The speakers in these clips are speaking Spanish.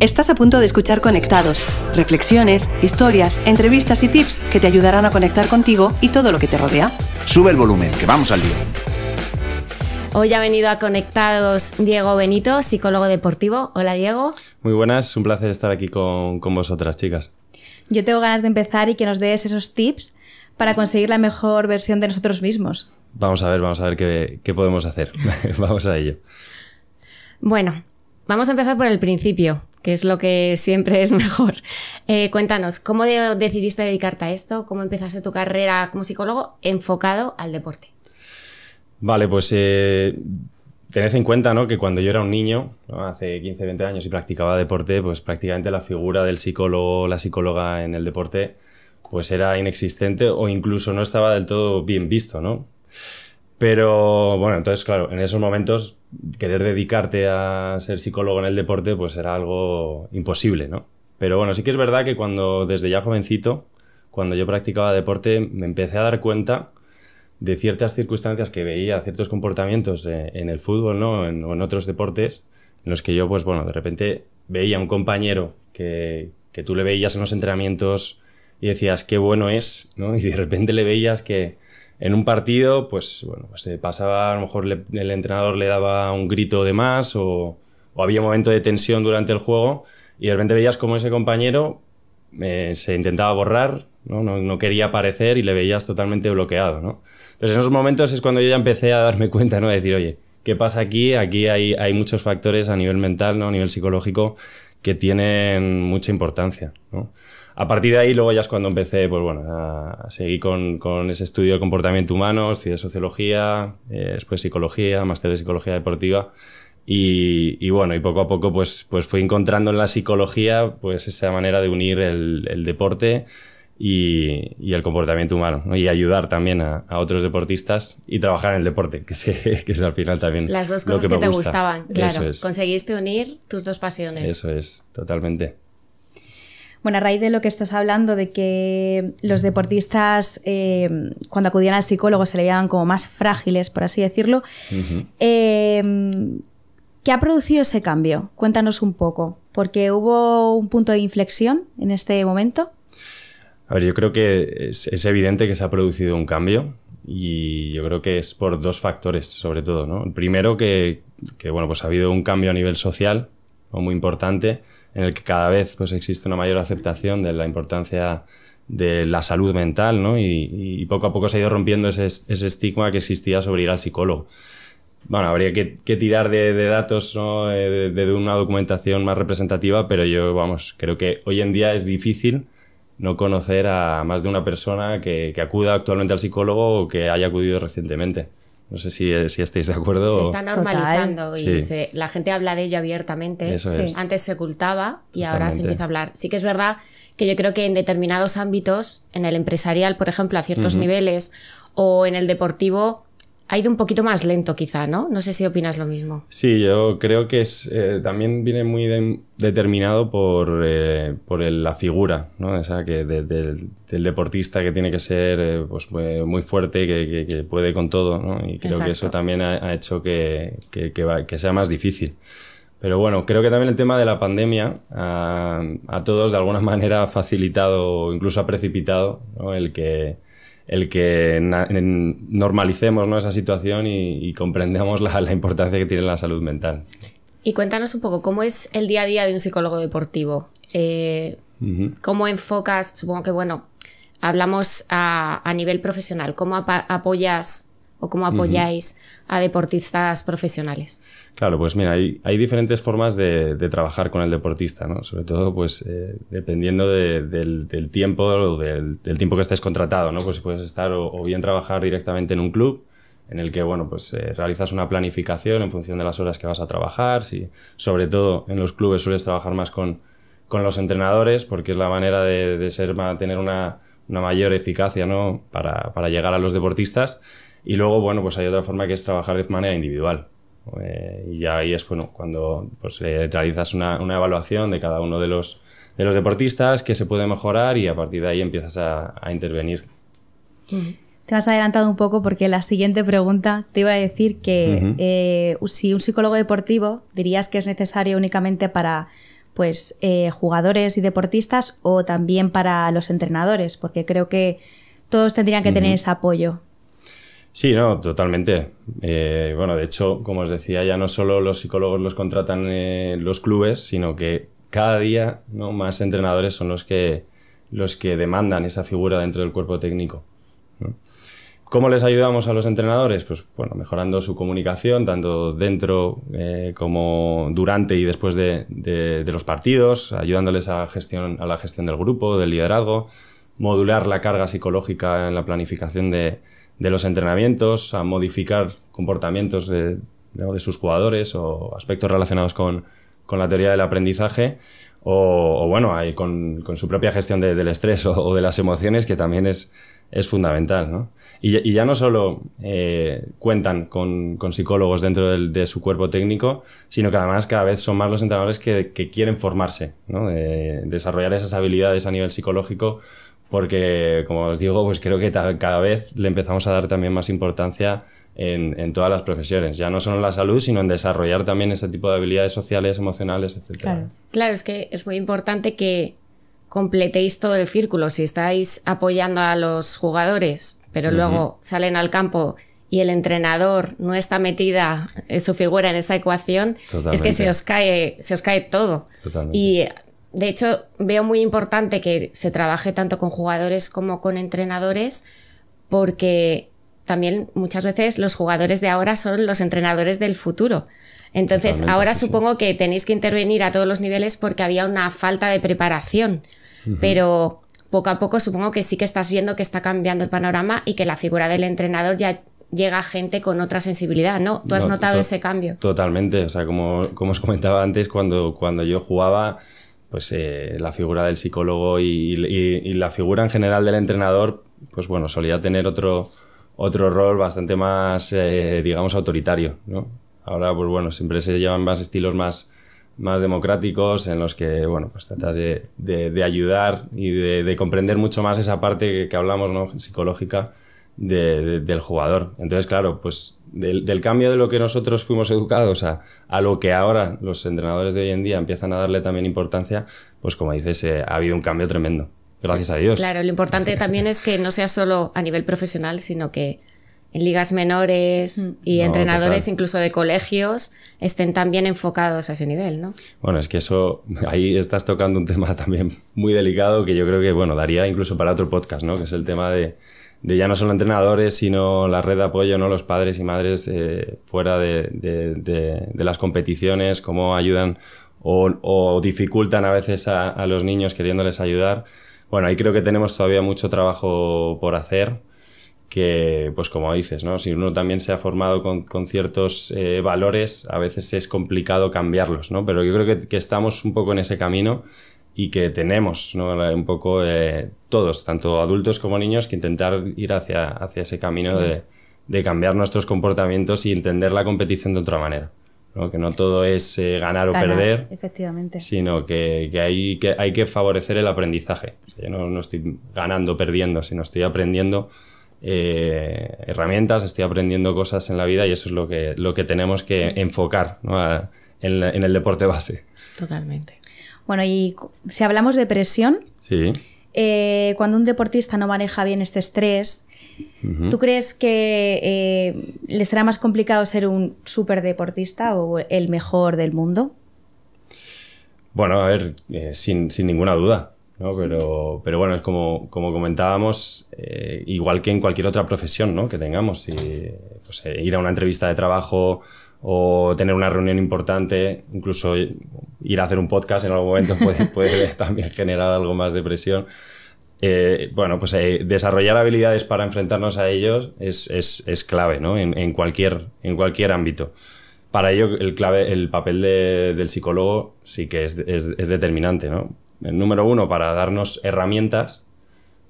Estás a punto de escuchar Conectados, reflexiones, historias, entrevistas y tips que te ayudarán a conectar contigo y todo lo que te rodea. Sube el volumen, que vamos al lío. Hoy ha venido a Conectados Diego Benito, psicólogo deportivo. Hola, Diego. Muy buenas, un placer estar aquí con vosotras, chicas. Yo tengo ganas de empezar y que nos des esos tips para conseguir la mejor versión de nosotros mismos. Vamos a ver qué podemos hacer. Vamos a ello. Bueno, vamos a empezar por el principio, que es lo que siempre es mejor. Cuéntanos, ¿cómo decidiste dedicarte a esto? ¿Cómo empezaste tu carrera como psicólogo enfocado al deporte? Vale, pues tened en cuenta, ¿no?, que cuando yo era un niño, ¿no?, hace 15, 20 años y practicaba deporte, pues prácticamente la figura del psicólogo o la psicóloga en el deporte pues era inexistente o incluso no estaba del todo bien visto, ¿no? Pero bueno, entonces claro, en esos momentos querer dedicarte a ser psicólogo en el deporte pues era algo imposible, ¿no? Pero bueno, sí que es verdad que desde ya jovencito, cuando yo practicaba deporte, me empecé a dar cuenta de ciertas circunstancias que veía, ciertos comportamientos en el fútbol, ¿no?, o en otros deportes, en los que yo, pues bueno, de repente veía a un compañero que tú le veías en los entrenamientos y decías qué bueno es, ¿no? Y de repente le veías que en un partido, pues bueno, pues pasaba, a lo mejor el entrenador le daba un grito de más o había un momento de tensión durante el juego y de repente veías como ese compañero se intentaba borrar, ¿no? No quería aparecer y le veías totalmente bloqueado, ¿no? Entonces en esos momentos es cuando yo ya empecé a darme cuenta, ¿no?, de decir, oye, ¿qué pasa aquí? Aquí hay muchos factores a nivel mental, ¿no?, a nivel psicológico que tienen mucha importancia, ¿no? A partir de ahí luego ya es cuando empecé, pues bueno, a seguir con ese estudio de comportamiento humano, estudié sociología, después psicología, máster de psicología deportiva y bueno, y poco a poco pues fui encontrando en la psicología pues esa manera de unir el deporte y el comportamiento humano, ¿no?, y ayudar también a otros deportistas y trabajar en el deporte, que es al final también las dos cosas que te gustaban, claro. Eso es. Conseguiste unir tus dos pasiones. Eso es, totalmente. Bueno, a raíz de lo que estás hablando, de que los deportistas cuando acudían al psicólogo se le veían como más frágiles, por así decirlo, ¿qué ha producido ese cambio? Cuéntanos un poco, porque hubo un punto de inflexión en este momento. A ver, yo creo que es evidente que se ha producido un cambio y yo creo que es por dos factores, sobre todo, ¿no? El primero que bueno, pues ha habido un cambio a nivel social, ¿no?, muy importante, en el que cada vez pues existe una mayor aceptación de la importancia de la salud mental, ¿no? Y poco a poco se ha ido rompiendo ese estigma que existía sobre ir al psicólogo. Bueno, habría que tirar de datos, ¿no?, de una documentación más representativa, pero yo, vamos, creo que hoy en día es difícil no conocer a más de una persona que acuda actualmente al psicólogo o que haya acudido recientemente. No sé si estáis de acuerdo. Se está normalizando. Total. Y sí. la gente habla de ello abiertamente. Eso es. Antes se ocultaba y Totalmente. ahora se empieza a hablar. Sí que es verdad que yo creo que en determinados ámbitos, en el empresarial, por ejemplo, a ciertos niveles, o en el deportivo, ha ido un poquito más lento quizá, ¿no? No sé si opinas lo mismo. Sí, yo creo que también viene muy determinado por la figura, ¿no? O sea, que del deportista que tiene que ser pues muy fuerte, que puede con todo, ¿no? Y creo Exacto. que eso también ha hecho que sea más difícil. Pero bueno, creo que también el tema de la pandemia a todos de alguna manera ha facilitado o incluso ha precipitado, ¿no?, el que normalicemos, ¿no?, esa situación y comprendamos la importancia que tiene la salud mental. Y cuéntanos un poco, ¿cómo es el día a día de un psicólogo deportivo? ¿Cómo enfocas? Supongo que, bueno, hablamos a nivel profesional. ¿Cómo apoyas o cómo apoyáis a deportistas profesionales? Claro, pues mira, hay diferentes formas de trabajar con el deportista, ¿no? Sobre todo, pues, dependiendo del tiempo o del tiempo que estés contratado, ¿no? Pues puedes estar o bien trabajar directamente en un club, en el que, bueno, pues realizas una planificación en función de las horas que vas a trabajar. Sobre todo en los clubes sueles trabajar más con los entrenadores, porque es la manera de tener una mayor eficacia, ¿no?, para llegar a los deportistas. Y luego, bueno, pues hay otra forma que es trabajar de manera individual. Y ya ahí es, bueno, cuando pues realizas una evaluación de cada uno de los deportistas, que se puede mejorar, y a partir de ahí empiezas a intervenir. Te has adelantado un poco porque la siguiente pregunta te iba a decir que si un psicólogo deportivo dirías que es necesario únicamente para pues jugadores y deportistas o también para los entrenadores? Porque creo que todos tendrían que tener ese apoyo. Sí, no, totalmente. Bueno, de hecho, como os decía, ya no solo los psicólogos los contratan los clubes, sino que cada día, ¿no?, más entrenadores son los que demandan esa figura dentro del cuerpo técnico, ¿no? ¿Cómo les ayudamos a los entrenadores? Pues bueno, mejorando su comunicación, tanto dentro como durante y después de los partidos, ayudándoles a la gestión del grupo, del liderazgo, modular la carga psicológica en la planificación de los entrenamientos, a modificar comportamientos de sus jugadores o aspectos relacionados con la teoría del aprendizaje, o bueno, ahí con su propia gestión del estrés o de las emociones, que también es fundamental, ¿no? Y ya no solo cuentan con psicólogos dentro de su cuerpo técnico, sino que además cada vez son más los entrenadores que quieren formarse, ¿no? Desarrollar esas habilidades a nivel psicológico, porque, como os digo, pues creo que cada vez le empezamos a dar también más importancia en todas las profesiones, ya no solo en la salud, sino en desarrollar también ese tipo de habilidades sociales, emocionales, etc. Claro, es que es muy importante que completéis todo el círculo. Si estáis apoyando a los jugadores, pero luego salen al campo y el entrenador no está metida su figura en esa ecuación, es que se os cae todo. Totalmente. Y de hecho veo muy importante que se trabaje tanto con jugadores como con entrenadores, porque también muchas veces los jugadores de ahora son los entrenadores del futuro. Entonces, totalmente, ahora supongo que tenéis que intervenir a todos los niveles porque había una falta de preparación. Pero poco a poco supongo que sí que estás viendo que está cambiando el panorama y que la figura del entrenador ya llega a gente con otra sensibilidad, ¿no? ¿Tú has notado ese cambio? Totalmente. O sea, como os comentaba antes, cuando yo jugaba, pues la figura del psicólogo y la figura en general del entrenador, pues bueno, solía tener otro rol bastante más, digamos, autoritario, ¿no? Ahora, pues bueno, siempre se llevan más estilos más democráticos, en los que, bueno, pues tratas de ayudar y de comprender mucho más esa parte que hablamos, ¿no?, psicológica del jugador. Entonces, claro, pues del cambio de lo que nosotros fuimos educados a lo que ahora los entrenadores de hoy en día empiezan a darle también importancia, pues como dices, ha habido un cambio tremendo. Gracias a Dios. Claro, lo importante también es que no sea solo a nivel profesional, sino que en ligas menores y entrenadores incluso de colegios estén también enfocados a ese nivel, ¿no? Bueno, es que eso, ahí estás tocando un tema también muy delicado que yo creo que, bueno, daría incluso para otro podcast, ¿no? Que es el tema de ya no solo entrenadores, sino la red de apoyo, ¿no? Los padres y madres fuera de las competiciones, cómo ayudan o dificultan a veces a los niños queriéndoles ayudar. Bueno, ahí creo que tenemos todavía mucho trabajo por hacer, que, pues como dices, ¿no?, si uno también se ha formado con ciertos valores, a veces es complicado cambiarlos, ¿no? Pero yo creo que estamos un poco en ese camino y que tenemos, ¿no?, un poco todos, tanto adultos como niños, que intentar ir hacia ese camino de cambiar nuestros comportamientos y entender la competición de otra manera, ¿no? Que no todo es ganar o perder, efectivamente, sino que hay que favorecer el aprendizaje. O sea, yo no estoy ganando o perdiendo, sino estoy aprendiendo herramientas, estoy aprendiendo cosas en la vida, y eso es lo que tenemos que enfocar, ¿no?, en el deporte base. Totalmente. Bueno, y si hablamos de presión, sí. Cuando un deportista no maneja bien este estrés, ¿tú crees que le será más complicado ser un superdeportista o el mejor del mundo? Bueno, a ver, sin ninguna duda, ¿no? Pero bueno, es como comentábamos, igual que en cualquier otra profesión, ¿no?, que tengamos. Pues, ir a una entrevista de trabajo o tener una reunión importante, incluso ir a hacer un podcast en algún momento puede también generar algo más de presión. Bueno, pues desarrollar habilidades para enfrentarnos a ellos es clave, ¿no?, en cualquier ámbito. Para ello, el papel del psicólogo sí que es determinante, ¿no? El número uno, para darnos herramientas,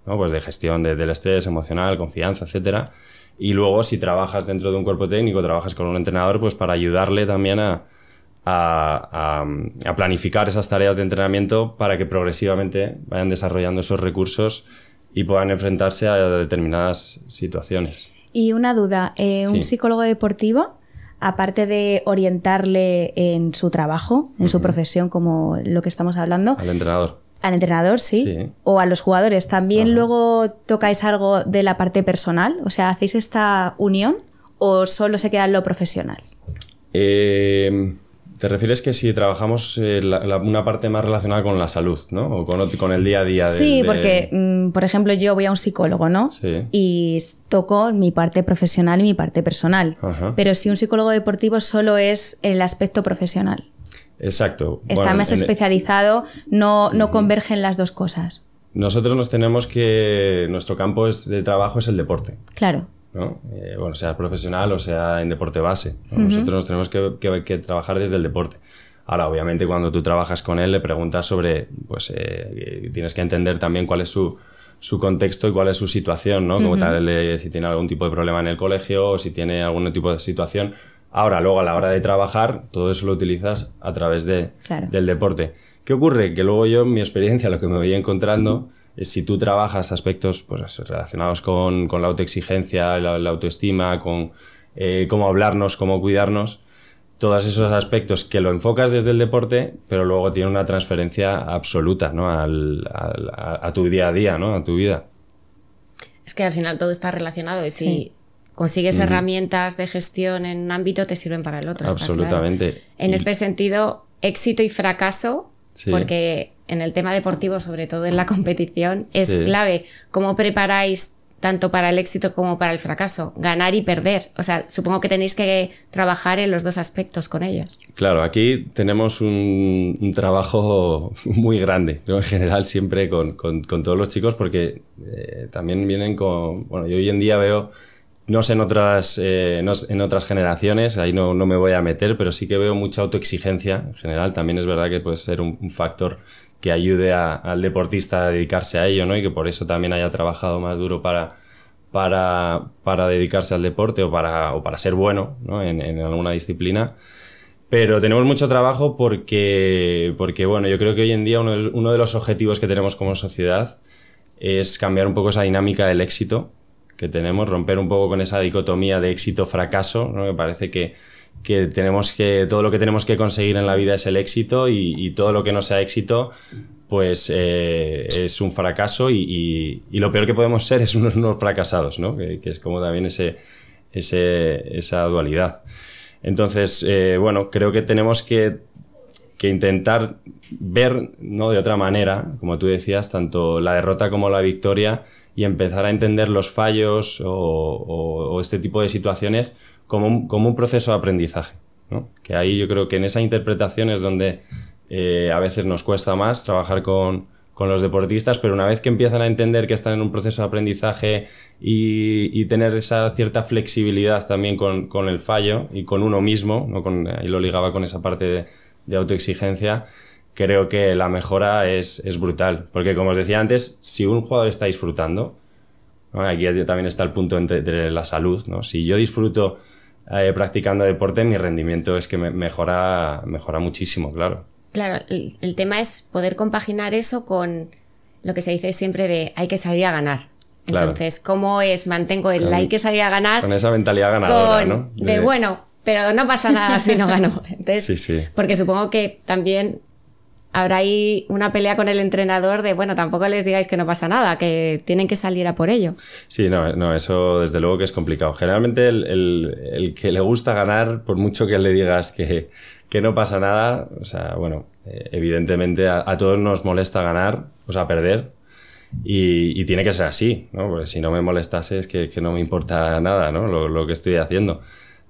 ¿no?, pues de gestión del estrés emocional, confianza, etcétera. Y luego, si trabajas dentro de un cuerpo técnico, trabajas con un entrenador, pues para ayudarle también a planificar esas tareas de entrenamiento para que progresivamente vayan desarrollando esos recursos y puedan enfrentarse a determinadas situaciones. Y una duda, ¿un psicólogo deportivo aparte de orientarle en su trabajo, en su profesión, como lo que estamos hablando. Al entrenador. Al entrenador, sí. O a los jugadores. ¿También luego tocáis algo de la parte personal? O sea, ¿hacéis esta unión o solo se queda en lo profesional? ¿Te refieres que si trabajamos una parte más relacionada con la salud, ¿no? O con el día a día? Sí, porque, por ejemplo, yo voy a un psicólogo, ¿no? Sí. Y toco mi parte profesional y mi parte personal. Ajá. Pero si un psicólogo deportivo solo es el aspecto profesional. Exacto. Está más especializado, no convergen las dos cosas. Nosotros nuestro campo de trabajo es el deporte. Claro. ¿No? Bueno, sea profesional o sea en deporte base, ¿no? Nosotros nos tenemos que trabajar desde el deporte. Ahora, obviamente, cuando tú trabajas con él, le preguntas sobre, pues tienes que entender también cuál es su contexto y cuál es su situación, ¿no? Como tal, si tiene algún tipo de problema en el colegio o si tiene algún tipo de situación. Ahora, luego, a la hora de trabajar, todo eso lo utilizas a través del deporte. ¿Qué ocurre? Que luego yo, en mi experiencia, lo que me voy encontrando es si tú trabajas aspectos pues, relacionados con la autoexigencia, la autoestima, con cómo hablarnos, cómo cuidarnos, todos esos aspectos que lo enfocas desde el deporte, pero luego tiene una transferencia absoluta, ¿no? a tu día a día, ¿no? A tu vida. Es que al final todo está relacionado y si consigues herramientas de gestión en un ámbito te sirven para el otro. Absolutamente. Claro. En este sentido, éxito y fracaso, porque en el tema deportivo, sobre todo en la competición, es clave cómo preparáis tanto para el éxito como para el fracaso, ganar y perder. O sea, supongo que tenéis que trabajar en los dos aspectos con ellos. Claro, aquí tenemos un trabajo muy grande, ¿no? En general siempre con todos los chicos, porque también vienen con... Bueno, yo hoy en día veo, no sé en otras generaciones, ahí no me voy a meter, pero sí que veo mucha autoexigencia en general. También es verdad que puede ser un factor que ayude al deportista a dedicarse a ello, ¿no? Y que por eso también haya trabajado más duro para dedicarse al deporte o para ser bueno, ¿no? en alguna disciplina. Pero tenemos mucho trabajo porque bueno, yo creo que hoy en día uno de los objetivos que tenemos como sociedad es cambiar un poco esa dinámica del éxito que tenemos, romper un poco con esa dicotomía de éxito-fracaso, ¿no? Me parece que todo lo que tenemos que conseguir en la vida es el éxito y todo lo que no sea éxito pues es un fracaso y lo peor que podemos ser es unos fracasados, ¿no? Que es como también esa dualidad. Entonces, bueno, creo que tenemos que intentar ver, ¿no? De otra manera, como tú decías, tanto la derrota como la victoria y empezar a entender los fallos o este tipo de situaciones como un proceso de aprendizaje, ¿no? Que ahí yo creo que en esa interpretación es donde a veces nos cuesta más trabajar con los deportistas, pero una vez que empiezan a entender que están en un proceso de aprendizaje y tener esa cierta flexibilidad también con el fallo y con uno mismo, ¿no? Ahí lo ligaba con esa parte de autoexigencia, creo que la mejora es brutal. Porque como os decía antes, si un jugador está disfrutando, ¿no? Aquí también está el punto entre la salud, ¿no? Si yo disfruto practicando deporte, mi rendimiento es que mejora muchísimo, claro. Claro, el tema es poder compaginar eso con lo que se dice siempre de hay que salir a ganar. Entonces, claro. ¿Cómo mantengo el hay que salir a ganar? Con esa mentalidad ganadora, ¿no? De bueno, pero no pasa nada si no gano. Entonces, sí. Porque supongo que también habrá ahí una pelea con el entrenador de, bueno, tampoco les digáis que no pasa nada, que tienen que salir a por ello. Sí, no, eso desde luego que es complicado. Generalmente el que le gusta ganar, por mucho que le digas que no pasa nada, o sea, bueno, evidentemente a todos nos molesta ganar, o sea, perder, y tiene que ser así, ¿no? Porque si no me molestase es que no me importa nada, ¿no? Lo que estoy haciendo.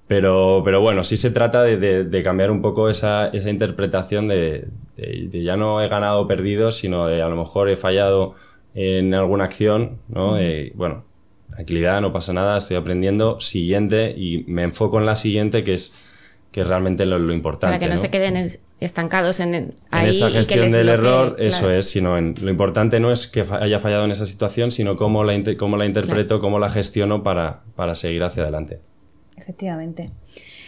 Pero bueno, sí se trata de cambiar un poco esa interpretación de ya no he ganado o perdido, sino de a lo mejor he fallado en alguna acción, ¿no? Bueno, tranquilidad, no pasa nada, estoy aprendiendo, siguiente, y me enfoco en la siguiente, que es realmente lo importante. Para que no se queden estancados en ahí esa gestión y que del bloquee, error, claro. Eso es, sino lo importante no es que haya fallado en esa situación, sino cómo la interpreto, claro. Cómo la gestiono para seguir hacia adelante. Efectivamente.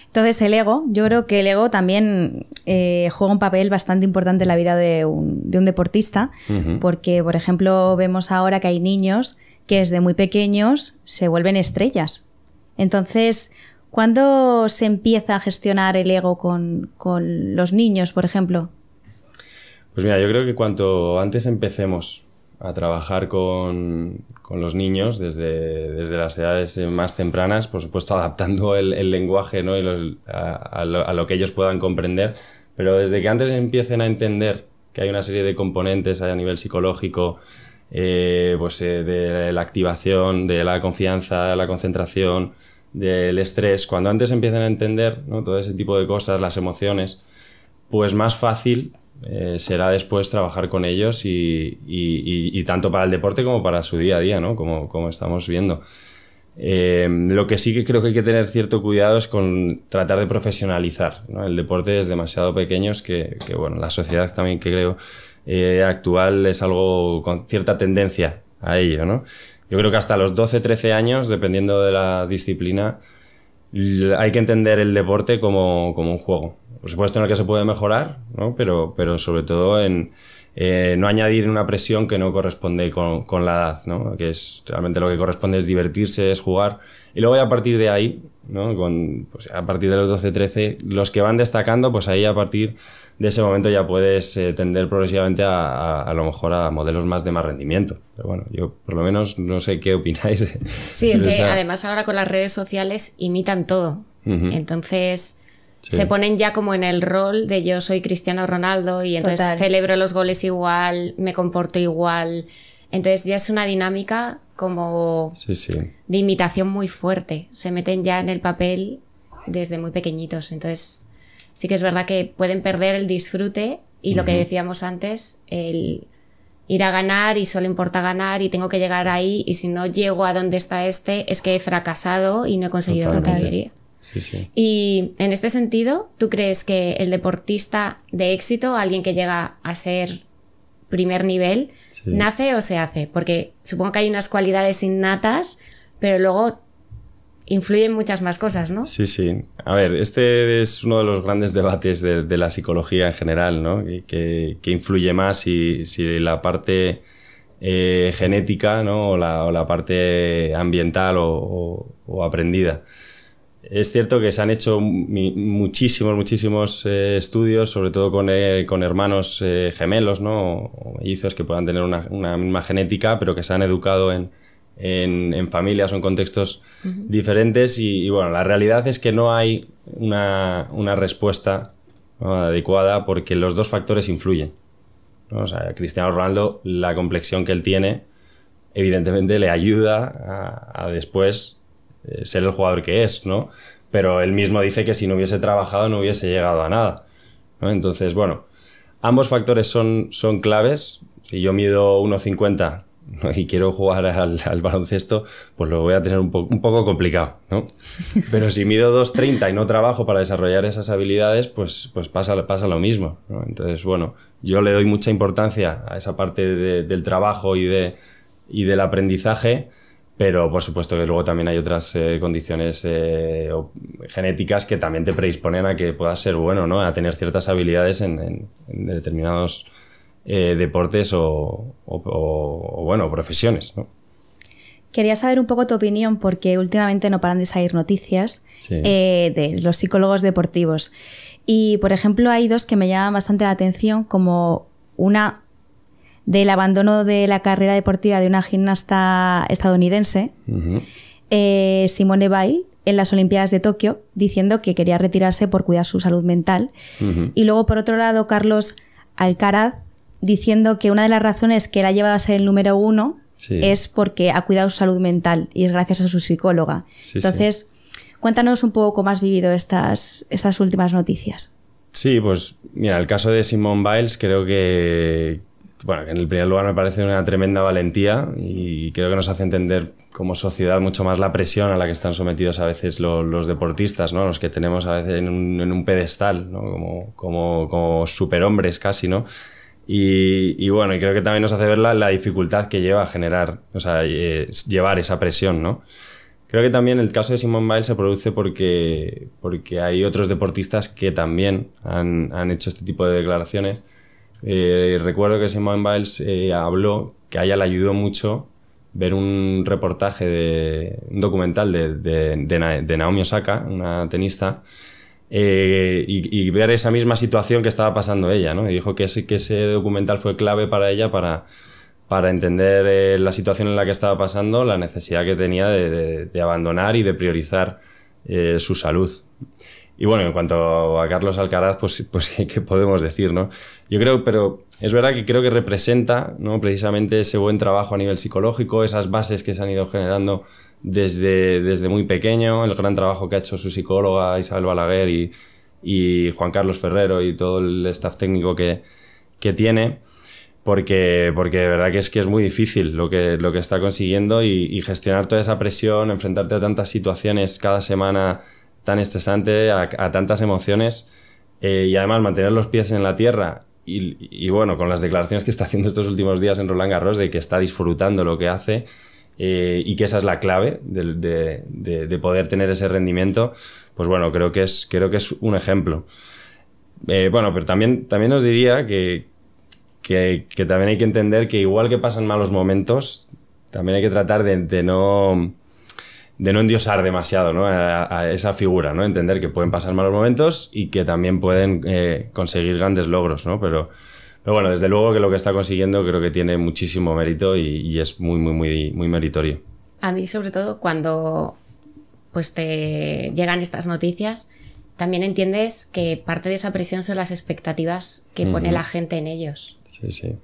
Entonces el ego, yo creo que el ego también juega un papel bastante importante en la vida de un deportista, porque, por ejemplo, vemos ahora que hay niños que desde muy pequeños se vuelven estrellas. Entonces, ¿Cuándo se empieza a gestionar el ego con los niños, por ejemplo? Pues mira, yo creo que cuanto antes empecemos a trabajar con los niños desde las edades más tempranas, por supuesto adaptando el lenguaje, ¿no? Y a lo que ellos puedan comprender, pero desde que antes empiecen a entender que hay una serie de componentes a nivel psicológico, de la activación, de la confianza, de la concentración, del estrés, cuando antes empiecen a entender, ¿no? Todo ese tipo de cosas, las emociones, pues más fácil será después trabajar con ellos y tanto para el deporte como para su día a día, ¿no? Como estamos viendo. Lo que sí que creo que hay que tener cierto cuidado es con tratar de profesionalizar, ¿no? El deporte es demasiado pequeño, es que bueno, la sociedad también que creo actual es algo con cierta tendencia a ello, ¿no? Yo creo que hasta los 12-13 años, dependiendo de la disciplina, hay que entender el deporte como un juego. Por supuesto en el que se puede mejorar, ¿no? Pero sobre todo en no añadir una presión que no corresponde con la edad, ¿no? Que es realmente lo que corresponde es divertirse, es jugar. Y luego ya a partir de ahí, ¿no? Pues a partir de los 12-13, los que van destacando, pues ahí a partir de ese momento ya puedes tender progresivamente a lo mejor a modelos más de más rendimiento. Pero bueno, yo por lo menos no sé qué opináis. Sí, es que además ahora con las redes sociales imitan todo. Entonces sí, se ponen ya como en el rol de yo soy Cristiano Ronaldo y entonces celebro los goles igual, me comporto igual. Entonces ya es una dinámica como de imitación muy fuerte. Se meten ya en el papel desde muy pequeñitos. Entonces sí que es verdad que pueden perder el disfrute y lo que decíamos antes, el ir a ganar y solo importa ganar y tengo que llegar ahí y si no llego a donde está es que he fracasado y no he conseguido lo que quería. Sí, sí. Y en este sentido, ¿tú crees que el deportista de éxito, alguien que llega a ser primer nivel, nace o se hace? Porque supongo que hay unas cualidades innatas, pero luego influyen muchas más cosas, ¿no? Sí, sí. A ver, este es uno de los grandes debates de la psicología en general, ¿no? Que influye más si la parte genética, ¿no? o la parte ambiental o aprendida. Es cierto que se han hecho muchísimos estudios, sobre todo con hermanos gemelos, ¿no? O mellizos que puedan tener una misma genética, pero que se han educado en familias o en contextos diferentes y bueno, la realidad es que no hay una respuesta, ¿no? adecuada porque los dos factores influyen, ¿no? O sea, Cristiano Ronaldo, la complexión que él tiene, evidentemente le ayuda a después ser el jugador que es, ¿no? Pero él mismo dice que si no hubiese trabajado no hubiese llegado a nada, ¿no? Entonces, bueno, ambos factores son claves. Si yo mido 1,50 ¿no? y quiero jugar al baloncesto, pues lo voy a tener un poco complicado, ¿no? Pero si mido 2,30 y no trabajo para desarrollar esas habilidades, pues pasa lo mismo, ¿no? Entonces, bueno, yo le doy mucha importancia a esa parte del trabajo y del aprendizaje, pero por supuesto que luego también hay otras condiciones genéticas que también te predisponen a que puedas ser bueno, ¿no? A tener ciertas habilidades en determinados deportes o bueno, profesiones, ¿no? Quería saber un poco tu opinión porque últimamente no paran de salir noticias de los psicólogos deportivos. Y, por ejemplo, hay dos que me llaman bastante la atención, como una del abandono de la carrera deportiva de una gimnasta estadounidense, Simone Biles, en las Olimpiadas de Tokio, diciendo que quería retirarse por cuidar su salud mental. Y luego, por otro lado, Carlos Alcaraz, diciendo que una de las razones que le ha llevado a ser el número 1 es porque ha cuidado su salud mental y es gracias a su psicóloga. Entonces, cuéntanos un poco cómo has vivido estas últimas noticias. Sí, pues mira, el caso de Simone Biles creo que en el primer lugar me parece una tremenda valentía y creo que nos hace entender como sociedad mucho más la presión a la que están sometidos a veces los deportistas, ¿no? Los que tenemos a veces en un pedestal, ¿no? Como superhombres casi, ¿no? Y bueno, y creo que también nos hace ver la dificultad que lleva a generar, o sea, llevar esa presión, ¿no? Creo que también el caso de Simone Biles se produce porque hay otros deportistas que también han hecho este tipo de declaraciones. Recuerdo que Simone Biles habló que a ella le ayudó mucho ver un reportaje un documental de Naomi Osaka, una tenista, y ver esa misma situación que estaba pasando ella, ¿no? Y dijo que ese documental fue clave para ella para entender la situación en la que estaba pasando, la necesidad que tenía de abandonar y de priorizar su salud. Y bueno, en cuanto a Carlos Alcaraz, pues ¿qué podemos decir, no? Yo creo, pero es verdad que creo que representa, ¿no?, precisamente ese buen trabajo a nivel psicológico, esas bases que se han ido generando desde muy pequeño, el gran trabajo que ha hecho su psicóloga Isabel Balaguer y Juan Carlos Ferrero y todo el staff técnico que tiene, porque de verdad que es muy difícil lo que está consiguiendo y gestionar toda esa presión, enfrentarte a tantas situaciones cada semana tan estresante, a tantas emociones, y además mantener los pies en la tierra y bueno, con las declaraciones que está haciendo estos últimos días en Roland Garros de que está disfrutando lo que hace, y que esa es la clave de poder tener ese rendimiento, pues bueno, creo que es un ejemplo. Bueno, pero también os diría que también hay que entender que igual que pasan malos momentos, también hay que tratar de no endiosar demasiado, ¿no?, a esa figura, ¿no? Entender que pueden pasar malos momentos y que también pueden conseguir grandes logros, ¿no? Pero bueno, desde luego que lo que está consiguiendo creo que tiene muchísimo mérito y es muy meritorio. A mí, sobre todo, cuando pues te llegan estas noticias, también entiendes que parte de esa presión son las expectativas que pone la gente en ellos. Sí, sí.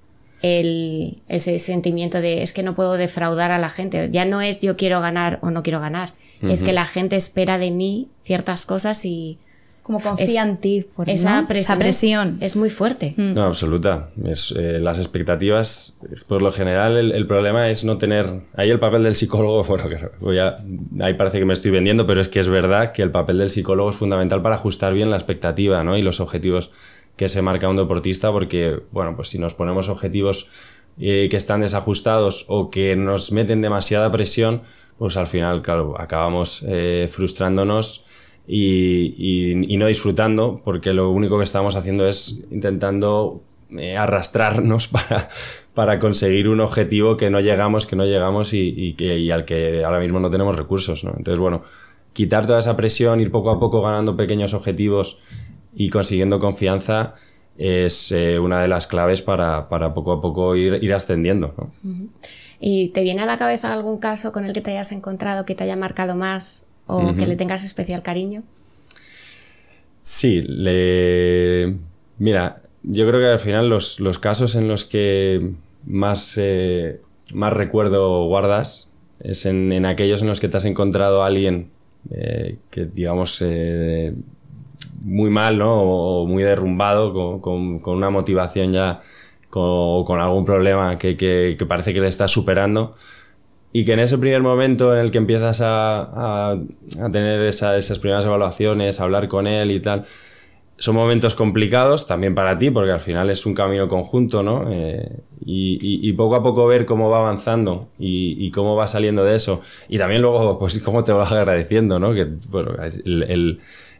Ese sentimiento de es que no puedo defraudar a la gente. Ya no es yo quiero ganar o no quiero ganar. Es que la gente espera de mí ciertas cosas y... Como confía en ti. Esa presión es muy fuerte. No, absoluta. Las expectativas, por lo general, el problema es no tener... Ahí el papel del psicólogo, bueno, ahí parece que me estoy vendiendo, pero es que es verdad que el papel del psicólogo es fundamental para ajustar bien la expectativa, ¿no?, y los objetivos que se marca un deportista, porque, bueno, pues si nos ponemos objetivos que están desajustados o que nos meten demasiada presión, pues al final, claro, acabamos frustrándonos y no disfrutando, porque lo único que estamos haciendo es intentando arrastrarnos para conseguir un objetivo que no llegamos y al que ahora mismo no tenemos recursos, ¿no? Entonces, bueno, quitar toda esa presión, ir poco a poco ganando pequeños objetivos y consiguiendo confianza es una de las claves para poco a poco ir ascendiendo, ¿no? ¿Y te viene a la cabeza algún caso con el que te hayas encontrado que te haya marcado más o que le tengas especial cariño? Sí, mira, yo creo que al final los casos en los que más recuerdo guardas es en aquellos en los que te has encontrado a alguien que, digamos, muy mal, ¿no?, o muy derrumbado, con una motivación ya, con algún problema que parece que le estás superando, y que en ese primer momento en el que empiezas a tener esas primeras evaluaciones, a hablar con él y tal, son momentos complicados también para ti, porque al final es un camino conjunto, ¿no? Y poco a poco ver cómo va avanzando y cómo va saliendo de eso, y también luego pues cómo te vas agradeciendo, ¿no? Que bueno,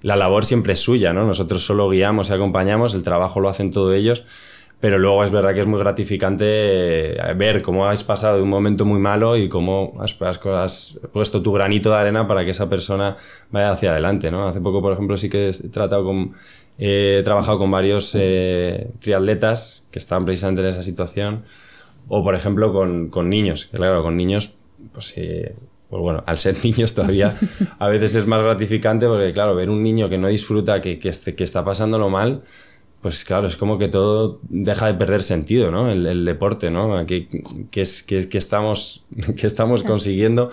la labor siempre es suya, ¿no? Nosotros solo guiamos y acompañamos, el trabajo lo hacen todos ellos, pero luego es verdad que es muy gratificante ver cómo has pasado de un momento muy malo y cómo has puesto tu granito de arena para que esa persona vaya hacia adelante, ¿no? Hace poco, por ejemplo, sí que he trabajado con varios triatletas que estaban precisamente en esa situación, o por ejemplo con niños, que claro, con niños pues bueno, al ser niños todavía a veces es más gratificante, porque claro, ver un niño que no disfruta, que está pasándolo mal, pues claro, es como que todo deja de perder sentido, ¿no? El deporte, ¿no? Que estamos consiguiendo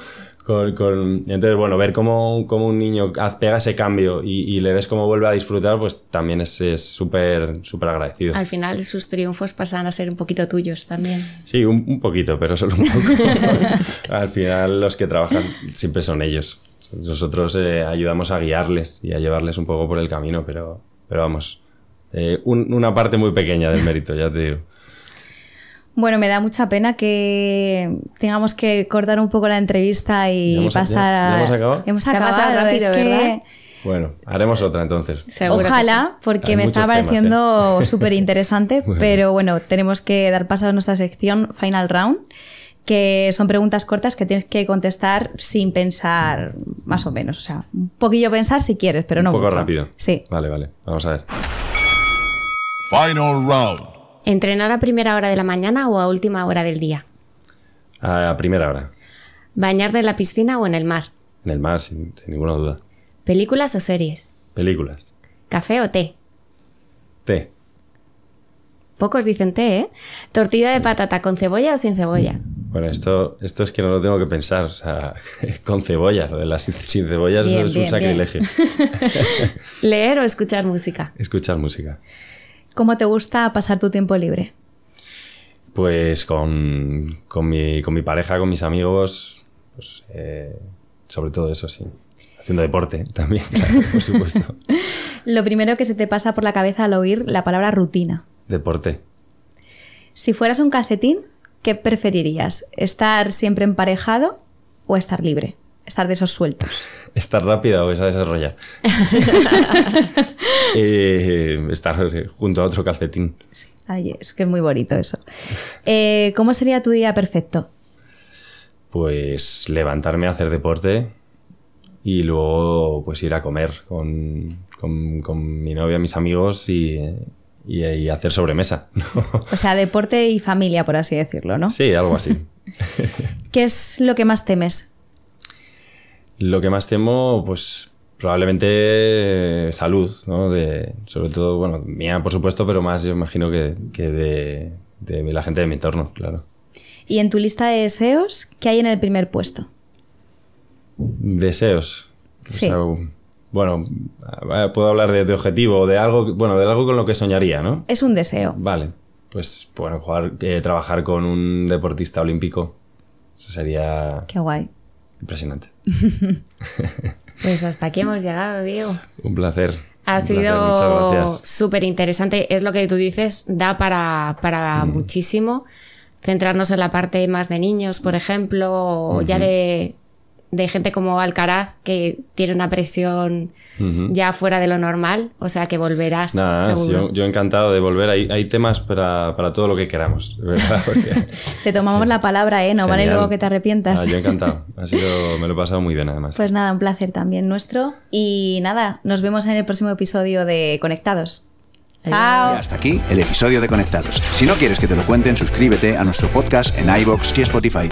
entonces, bueno, ver cómo un niño pega ese cambio y le ves cómo vuelve a disfrutar, pues también es súper agradecido. Al final sus triunfos pasan a ser un poquito tuyos también. Sí, un poquito, pero solo un poco. Al final los que trabajan siempre son ellos. Nosotros ayudamos a guiarles y a llevarles un poco por el camino, pero vamos, una parte muy pequeña del mérito, ya te digo. Bueno, me da mucha pena que tengamos que cortar un poco la entrevista y pasar a... ¿Ya hemos acabado? Hemos acabado, rápido, ¿verdad? Bueno, haremos otra entonces. Seguro. Ojalá, porque me está pareciendo súper interesante, bueno. Pero bueno, tenemos que dar paso a nuestra sección Final Round, que son preguntas cortas que tienes que contestar sin pensar, más o menos. O sea, un poquillo pensar si quieres, pero no mucho. Un poco rápido. Sí. Vale. Vamos a ver. Final round. ¿Entrenar a primera hora de la mañana o a última hora del día? A primera hora. ¿Bañarte en la piscina o en el mar? En el mar, sin ninguna duda. ¿Películas o series? Películas. ¿Café o té? Té. Pocos dicen té, ¿eh? ¿Tortilla de patata con cebolla o sin cebolla? Bueno, esto es que no lo tengo que pensar. O sea, con cebolla. Lo de las sin cebolla Bien, es un sacrilegio. ¿Leer o escuchar música? Escuchar música. ¿Cómo te gusta pasar tu tiempo libre? Pues con mi pareja, con mis amigos, pues, sobre todo eso, sí. Haciendo deporte también, claro, por supuesto. Lo primero que se te pasa por la cabeza al oír la palabra rutina. Deporte. Si fueras un calcetín, ¿qué preferirías? ¿Estar siempre emparejado o estar libre? Estar de esos sueltos. ¿Estar rápida o esa desarrollar? Estar junto a otro calcetín. Sí. Ay, es que es muy bonito eso. ¿Cómo sería tu día perfecto? Pues levantarme a hacer deporte y luego pues ir a comer con mi novia, mis amigos y hacer sobremesa, ¿no? O sea, deporte y familia, por así decirlo, ¿no? Sí, algo así. ¿Qué es lo que más temes? Lo que más temo, pues probablemente salud, ¿no? Sobre todo, bueno, mía por supuesto, pero más yo imagino que de la gente de mi entorno, claro. Y en tu lista de deseos, ¿qué hay en el primer puesto? Deseos. Sí. O sea, bueno, puedo hablar de objetivo o de algo con lo que soñaría, ¿no? Es un deseo. Vale. Pues bueno, trabajar con un deportista olímpico. Eso sería... Qué guay. Impresionante. Pues hasta aquí hemos llegado, Diego. Un placer. Ha sido Muchas gracias. súper interesante. Es lo que tú dices, da para muchísimo. Centrarnos en la parte más de niños, por ejemplo, o ya de gente como Alcaraz, que tiene una presión ya fuera de lo normal. O sea, que volverás, seguro. Yo encantado de volver. Hay temas para todo lo que queramos, ¿verdad? Porque... Te tomamos la palabra, ¿eh? No Genial. vale luego que te arrepientas. Yo encantado. Me lo he pasado muy bien, además. Pues nada, un placer también nuestro. Y nada, nos vemos en el próximo episodio de Conectados. Chao. Y hasta aquí el episodio de Conectados. Si no quieres que te lo cuenten, suscríbete a nuestro podcast en iVoox y Spotify.